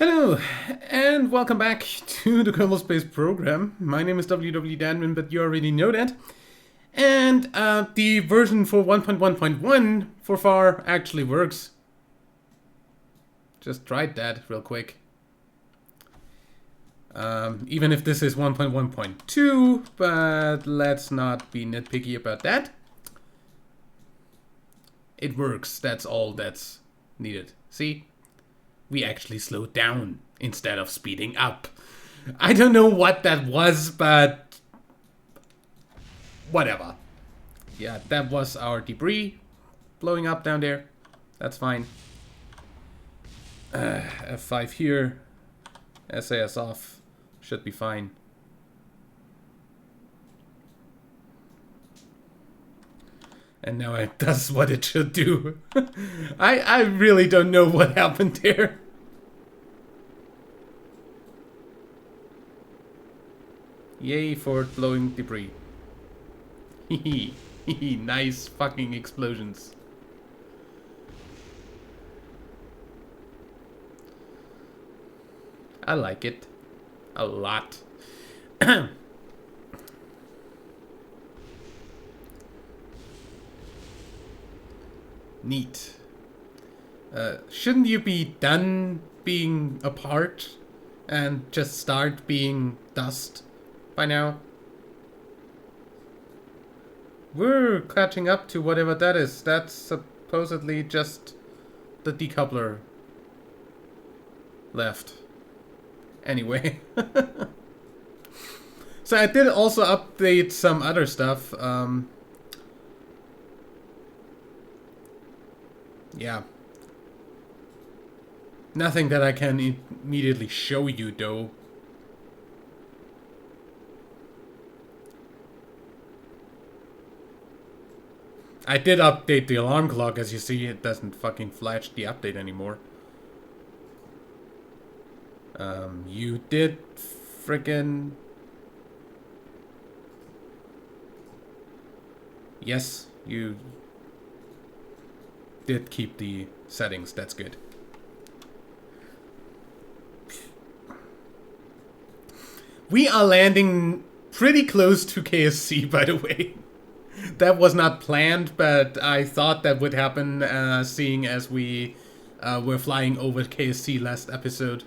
Hello, and welcome back to the Kerbal Space program. My name is WW but you already know that. And the version for 1.1.1 for far actually works. Just tried that real quick. Even if this is 1.1.2, but let's not be nitpicky about that. It works, that's all that's needed. See? We actually slowed down instead of speeding up. I don't know what that was, but whatever. Yeah, that was our debris blowing up down there. That's fine. F5 here. SAS off. Should be fine. And now it does what it should do. I really don't know what happened there. Yay for blowing debris. Hee hee. Nice fucking explosions. I like it. A lot. Neat. Shouldn't you be done being apart and just start being dust by now? We're catching up to whatever that is. That's supposedly just the decoupler left. Anyway. So I did also update some other stuff. Yeah. Nothing that I can immediately show you, though. I did update the alarm clock, as you see, it doesn't fucking flash the update anymore. You did frickin'... Yes, you did keep the settings, that's good. We are landing pretty close to KSC, by the way. That was not planned, but I thought that would happen, seeing as we were flying over KSC last episode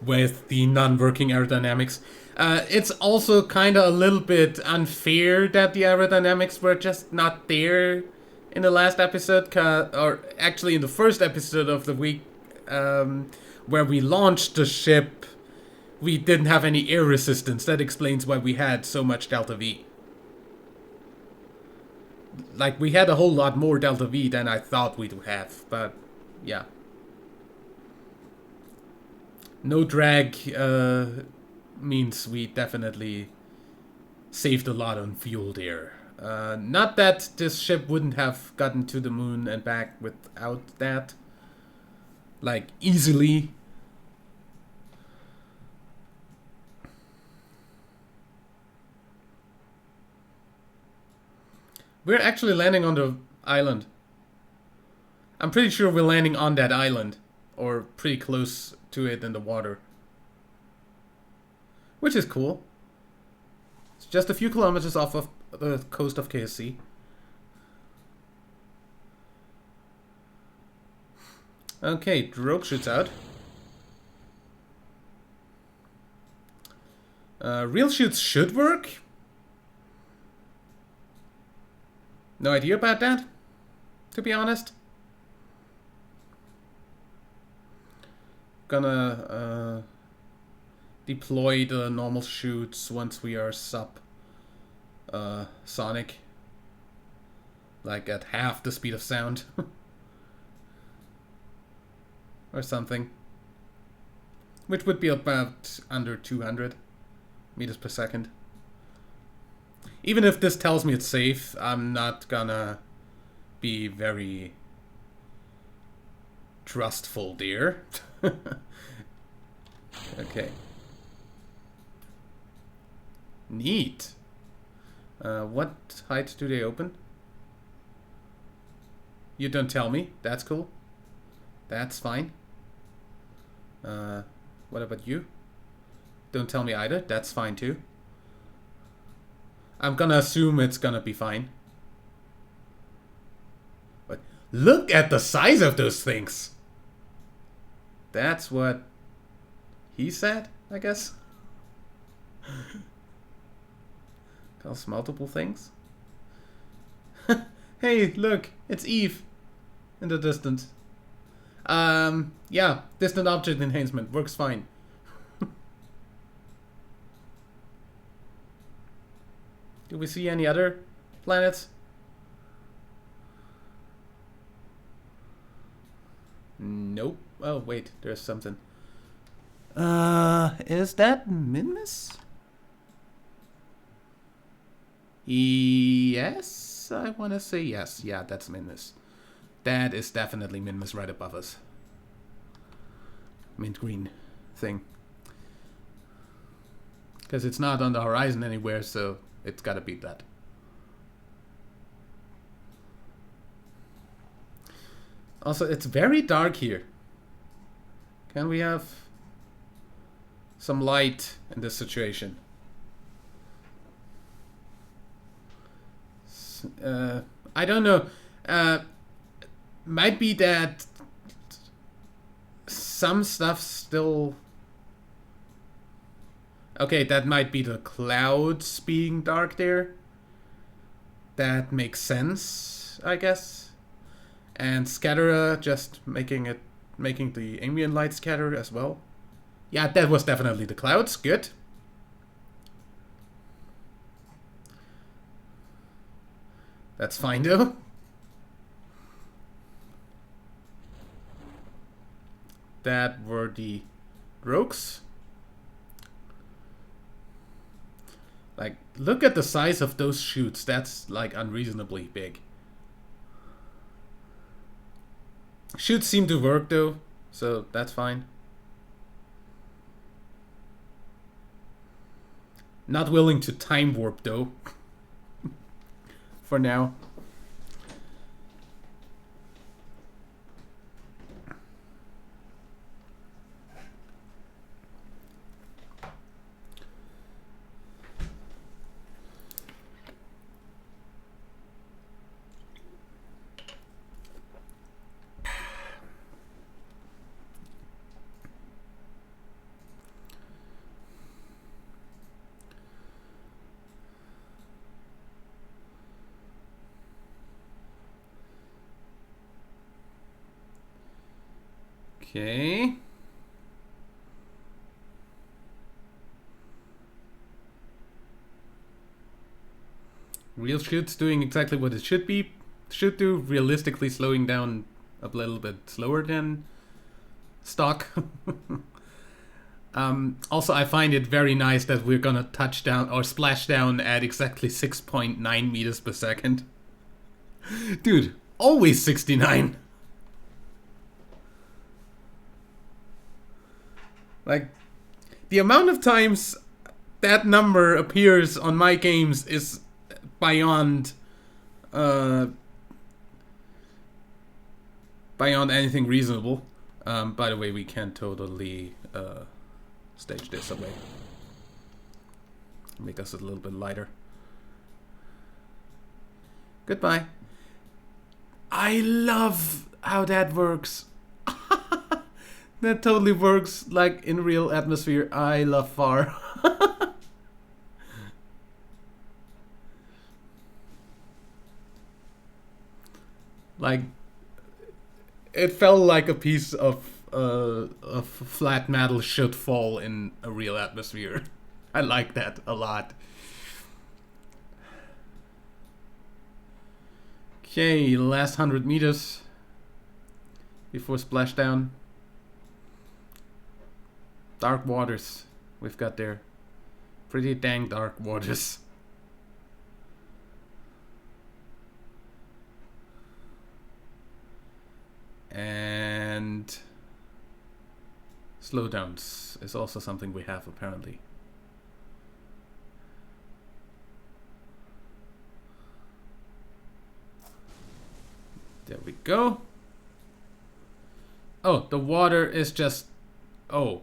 with the non-working aerodynamics. It's also kind of a little bit unfair that the aerodynamics were just not there in the last episode, or actually in the first episode of the week, where we launched the ship. We didn't have any air resistance. That explains why we had so much Delta V. Like, we had a whole lot more Delta V than I thought we'd have, but yeah. No drag means we definitely saved a lot on fuel there. Not that this ship wouldn't have gotten to the moon and back without that. Like, easily. We're actually landing on the island. I'm pretty sure we're landing on that island. Or pretty close to it in the water. Which is cool. It's just a few kilometers off of the coast of KSC. Okay, drogue shoots out. Real shoots should work. No idea about that, to be honest. Gonna deploy the normal shoots once we are sonic. Like at half the speed of sound. Or something. Which would be about under 200 meters per second. Even if this tells me it's safe, I'm not gonna be very trustful there. Okay. Neat. What height do they open? You don't tell me. That's cool. That's fine. What about you? Don't tell me either. That's fine too. I'm gonna assume it's gonna be fine. But look at the size of those things. That's what he said, I guess. Calls multiple things. Hey, look, it's Eve in the distance. Yeah, distant object enhancement works fine. Do we see any other planets? Nope. Oh, wait, there's something. Is that Minmus? Yes, I want to say yes. Yeah, that's Minmus. That is definitely Minmus right above us. Mint green thing. Because it's not on the horizon anywhere, so it's gotta be that. Also, it's very dark here. Can we have some light in this situation? I don't know. Might be that some stuff still... Okay, that might be the clouds being dark there. That makes sense, I guess. And scatterer just making the ambient light scatter as well. Yeah, that was definitely the clouds. Good. That's fine though. That were the rogues. Like, look at the size of those chutes. That's like unreasonably big. Chutes seem to work though, so that's fine. Not willing to time warp though. For now. Okay. Real shoot's doing exactly what it should do, realistically slowing down a little bit slower than stock. Also, I find it very nice that we're gonna touch down or splash down at exactly 6.9 meters per second. Dude, always 69. Like, the amount of times that number appears on my games is beyond anything reasonable. By the way, we can totally stage this away. Make us a little bit lighter. Goodbye. I love how that works. That totally works like in real atmosphere. I love far. Like, it felt like a piece of flat metal should fall in a real atmosphere. I like that a lot. Okay, last 100 meters before splashdown. Dark waters we've got there. Pretty dang dark waters. And slowdowns is also something we have apparently. There we go. Oh, the water is just Oh.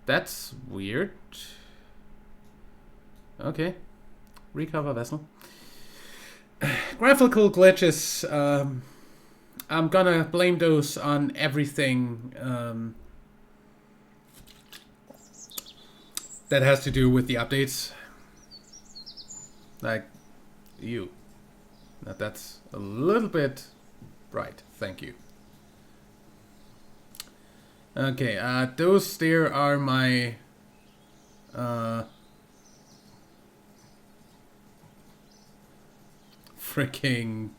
That's weird. Okay. Recover vessel. Graphical glitches. I'm gonna blame those on everything that has to do with the updates. Like, you. That's a little bit bright. Thank you. Okay, those there are my freaking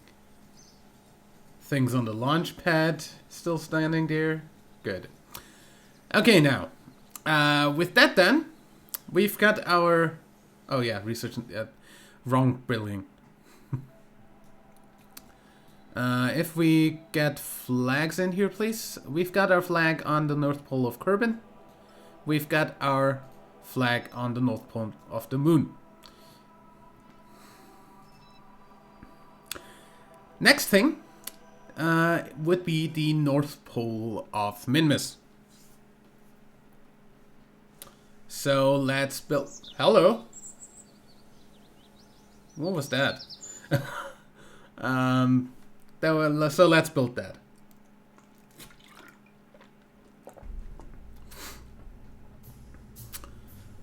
things on the launch pad still standing there. Good. Okay, now with that then, we've got our research wrong building. If we get flags in here, please. We've got our flag on the North Pole of Kerbal. We've got our flag on the North Pole of the Moon. Next thing would be the North Pole of Minmus. So let's build... Hello? What was that? So let's build that.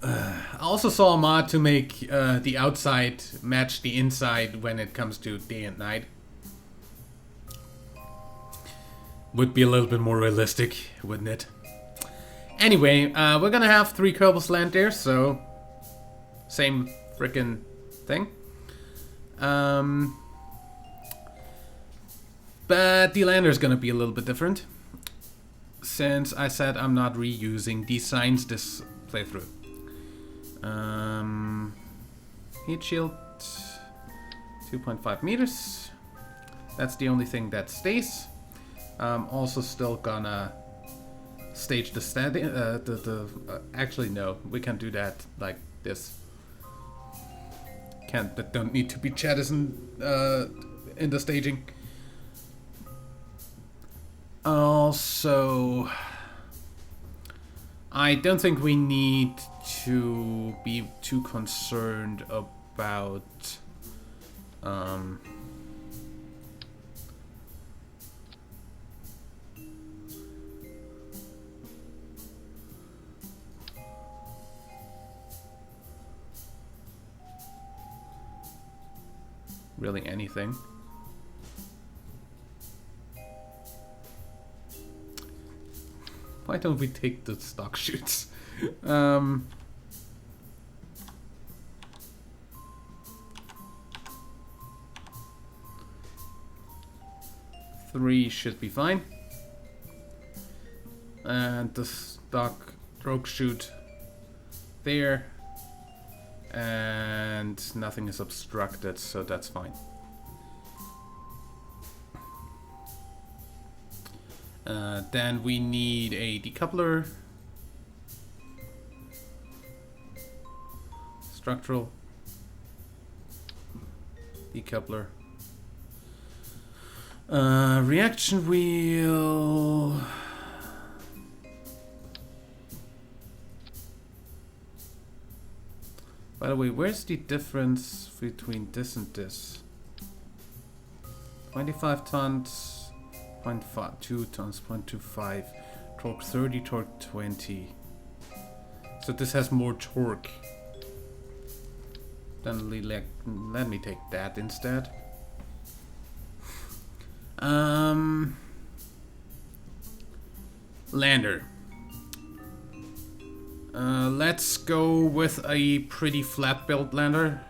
I also saw a mod to make the outside match the inside when it comes to day and night. Would be a little bit more realistic, wouldn't it? Anyway, we're gonna have 3 Kerbals land there, so same frickin' thing. But the lander is gonna be a little bit different, since I said I'm not reusing designs this playthrough. Heat shield, 2.5 meters. That's the only thing that stays. I'm also still gonna stage the standing. Actually, no, we can do that like this. But don't need to be jettisoned in the staging. Also, I don't think we need to be too concerned about really anything. Why don't we take the stock shoots? 3 should be fine. And the stock drogue chute there. And nothing is obstructed, so that's fine. Then we need a decoupler. Structural. Decoupler. Reaction wheel. By the way, where's the difference between this and this? 25 tons. 0.2 tons, 0.25, torque 30, torque 20. So this has more torque. Then let me take that instead. Lander. Let's go with a pretty flat built lander.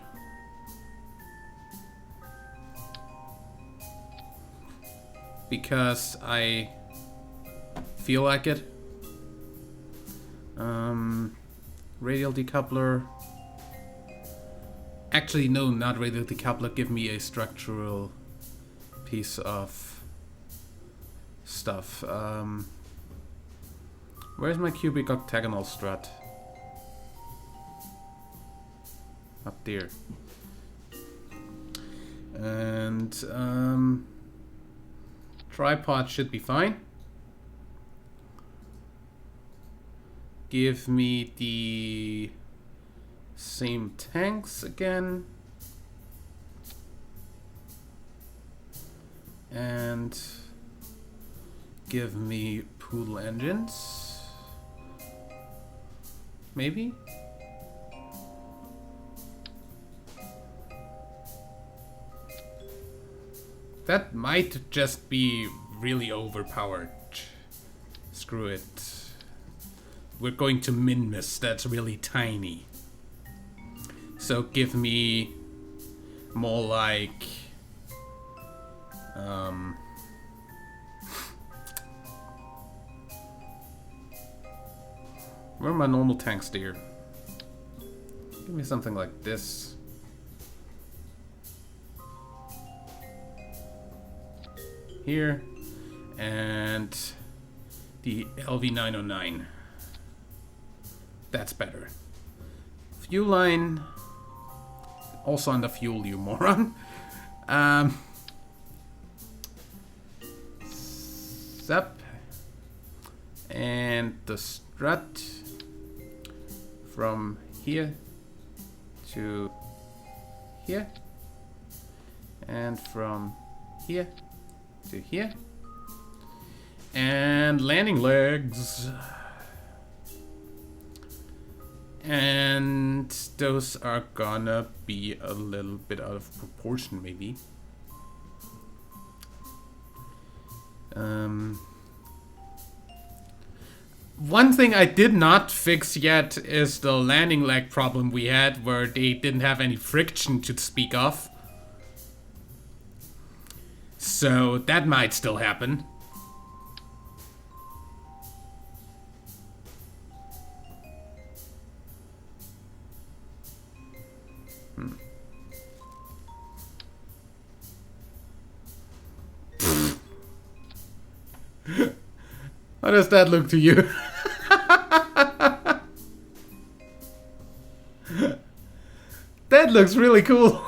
Because I feel like it. Radial decoupler. Actually, no, not radial decoupler. Give me a structural piece of stuff. Where's my cubic octagonal strut? Up there. And tripod should be fine. give me the same tanks again. And give me poodle engines. Maybe? That might just be really overpowered. Screw it. We're going to Minmus, that's really tiny. So give me more like... where are my normal tanks, dear? Give me something like this. Here. And the LV909. That's better. Fuel line. Also under fuel, you moron. Zap. And the strut from here to here. And from here to here. And landing legs. And those are gonna be a little bit out of proportion, maybe. One thing I did not fix yet is the landing leg problem we had, where they didn't have any friction to speak of. So that might still happen. How does that look to you? That looks really cool.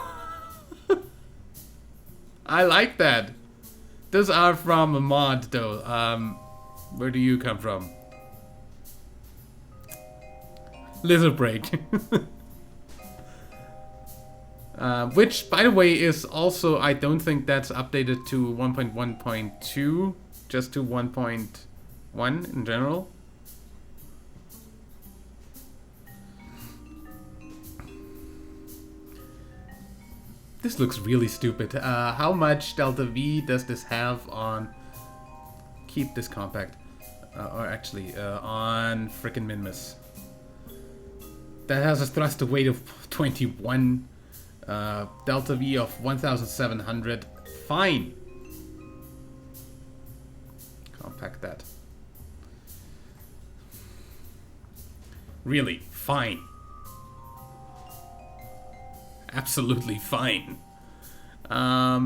I like that. Those are from a mod though. Where do you come from? Little break. Which, by the way, is also, I don't think that's updated to 1.1.2, just to 1.1 in general. This looks really stupid. How much Delta V does this have on... Keep this compact. Or actually, on frickin' Minmus. That has a thrust to weight of 21. Delta V of 1700. Fine. Compact that. Really, fine. Absolutely fine. I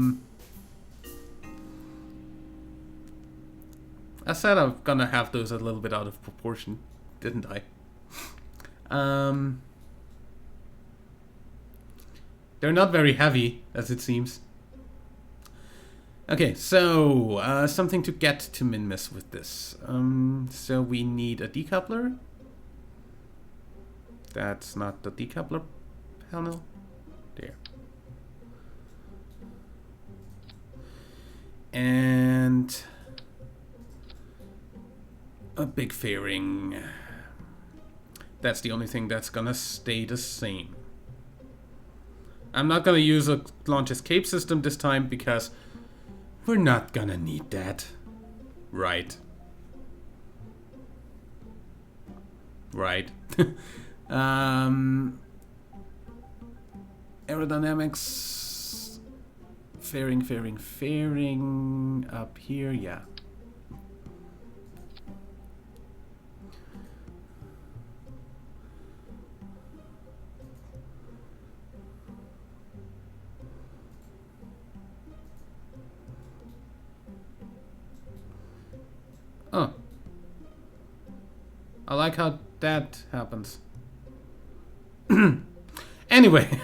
said I'm gonna have those a little bit out of proportion, didn't I? They're not very heavy, as it seems. Okay, so something to get to Minmus with this. So we need a decoupler. That's not the decoupler panel. There. And a big fairing. That's the only thing that's gonna stay the same. I'm not gonna use a launch escape system this time because we're not gonna need that. Right. Right. Aerodynamics. Fairing. Up here, yeah. Oh. I like how that happens. Anyway.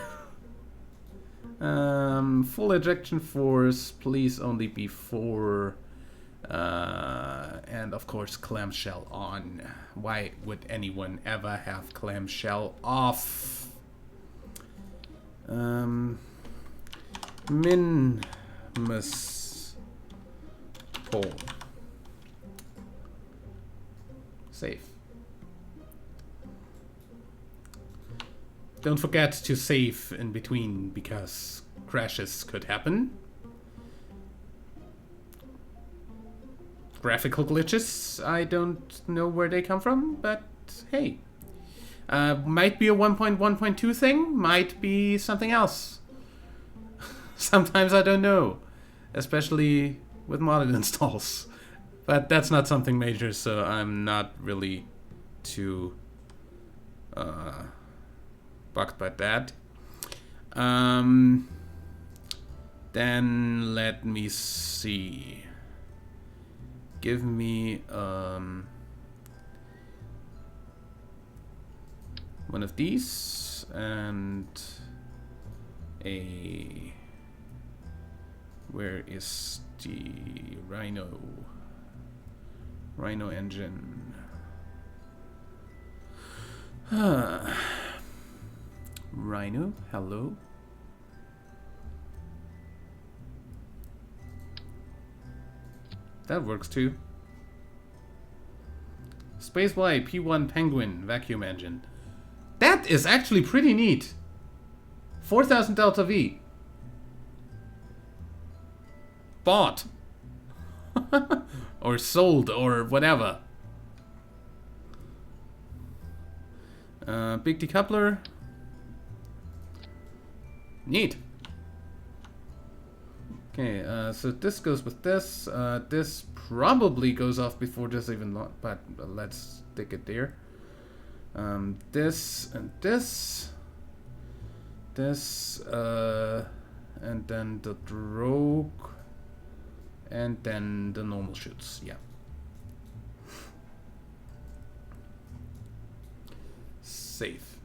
Full ejection force, please only be 4 And of course, clamshell on. Why would anyone ever have clamshell off? Minmus pole. Save. Don't forget to save in between because crashes could happen. Graphical glitches, I don't know where they come from, but hey. Might be a 1.1.2 thing, might be something else. Sometimes I don't know, especially with modded installs. But that's not something major, so I'm not really too bugged by that. Then let me see. Give me one of these and a... Where is the Rhino engine? Rhino, hello. That works too. Spaceway P1 Penguin vacuum engine. That is actually pretty neat. 4000 Delta V. Bought. Or sold or whatever. Big decoupler. Neat. Okay, so this goes with this. This probably goes off before this even, but let's stick it there. This and this. This, and then the drogue, and then the normal chutes, yeah. Safe.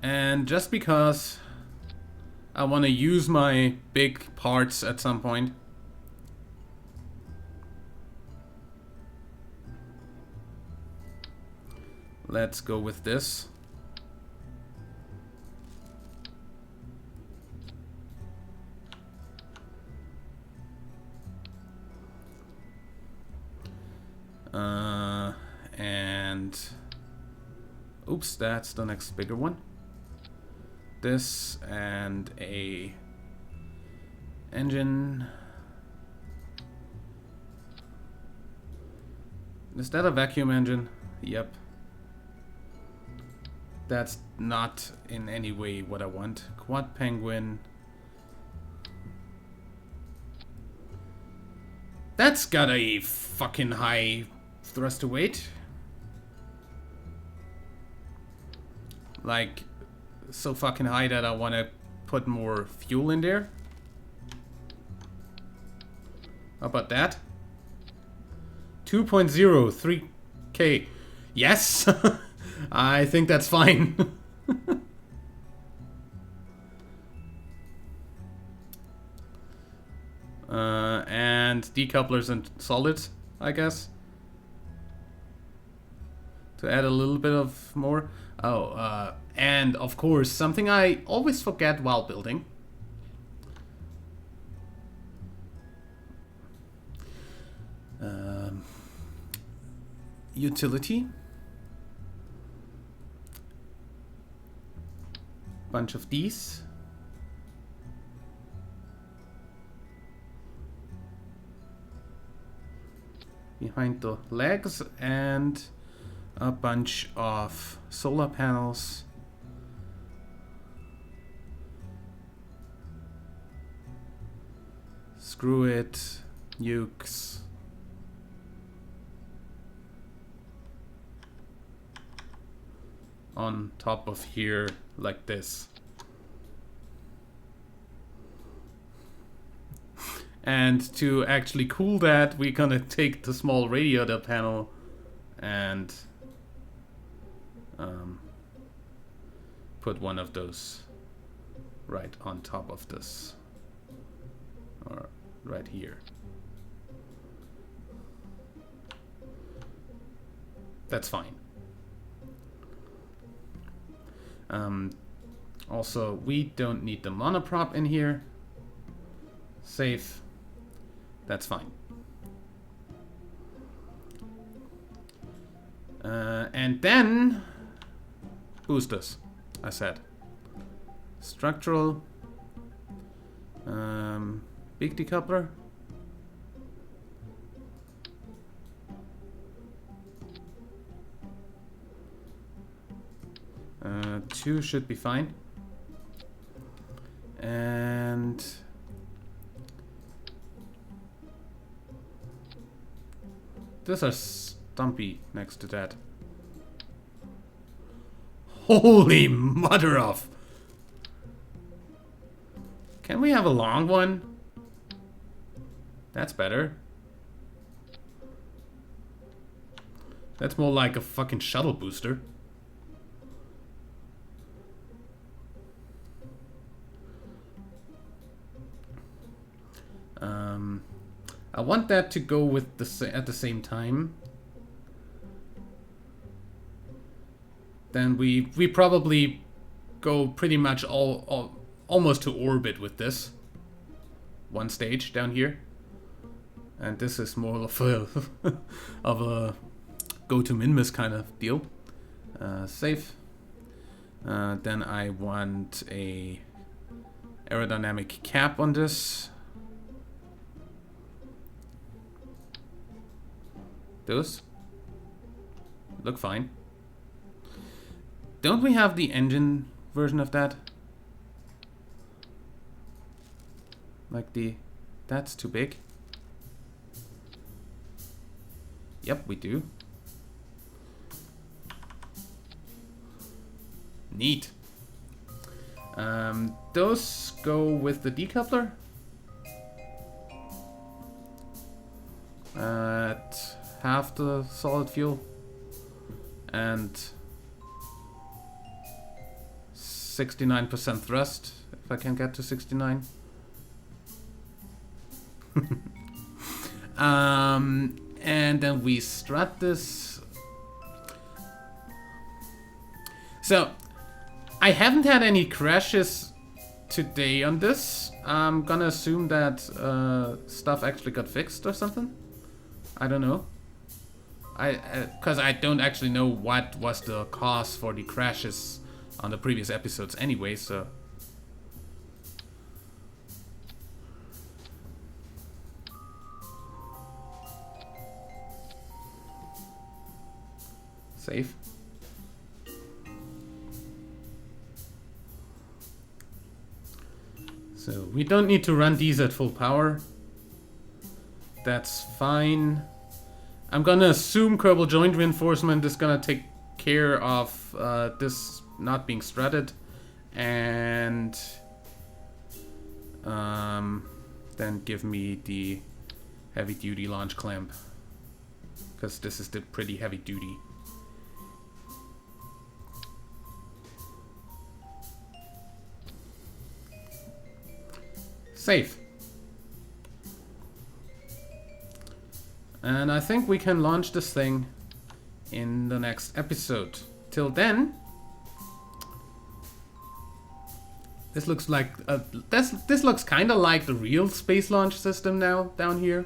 And just because I want to use my big parts at some point, let's go with this. And oops, that's the next bigger one. This and a engine. Is that a vacuum engine? Yep. That's not in any way what I want. Quad penguin. That's got a fucking high thrust to weight. Like, so fucking high that I want to put more fuel in there. How about that? 2.0, 3K. Yes! I think that's fine. And decouplers and solids, I guess. To add a little bit of more. Oh, and of course, something I always forget while building. Utility. Bunch of these. Behind the legs, and a bunch of solar panels. Screw it, ukes. On top of here, like this. And to actually cool that, we're gonna take the small radiator panel and put one of those right on top of this. Or right here. That's fine. Also, we don't need the monoprop in here. Safe. That's fine. And then boosters, I said. Structural. Big decoupler. Two should be fine. And those are stumpy next to that. Holy mother of! Can we have a long one? That's better. That's more like a fucking shuttle booster. I want that to go with at the same time. Then we probably go pretty much almost to orbit with this. One stage down here. And this is more of a of a go to Minmus kind of deal. Safe. Then I want a aerodynamic cap on this. Those look fine. Don't we have the engine version of that? Like that's too big. Yep, we do. Neat. Those go with the decoupler. At half the solid fuel. And 69% thrust, if I can get to 69. And then we strut this. So, I haven't had any crashes today on this. I'm gonna assume that stuff actually got fixed or something. I don't know. Because I don't actually know what was the cause for the crashes on the previous episodes anyway, so... Safe. So, we don't need to run these at full power. That's fine. I'm gonna assume Kerbal joint reinforcement is gonna take care of this not being strutted, and then give me the heavy duty launch clamp, because this is the pretty heavy duty. Safe. And I think we can launch this thing in the next episode. Till then, this looks like this looks kind of like the real space launch system now down here.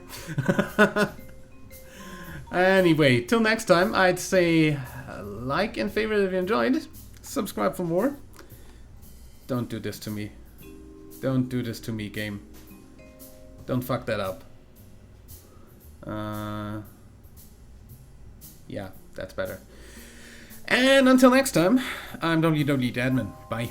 Anyway, till next time, I'd say like and favorite if you enjoyed. Subscribe for more. Don't do this to me. Don't do this to me, game. Don't fuck that up. Yeah, that's better. And until next time, I'm WWDadman. Bye.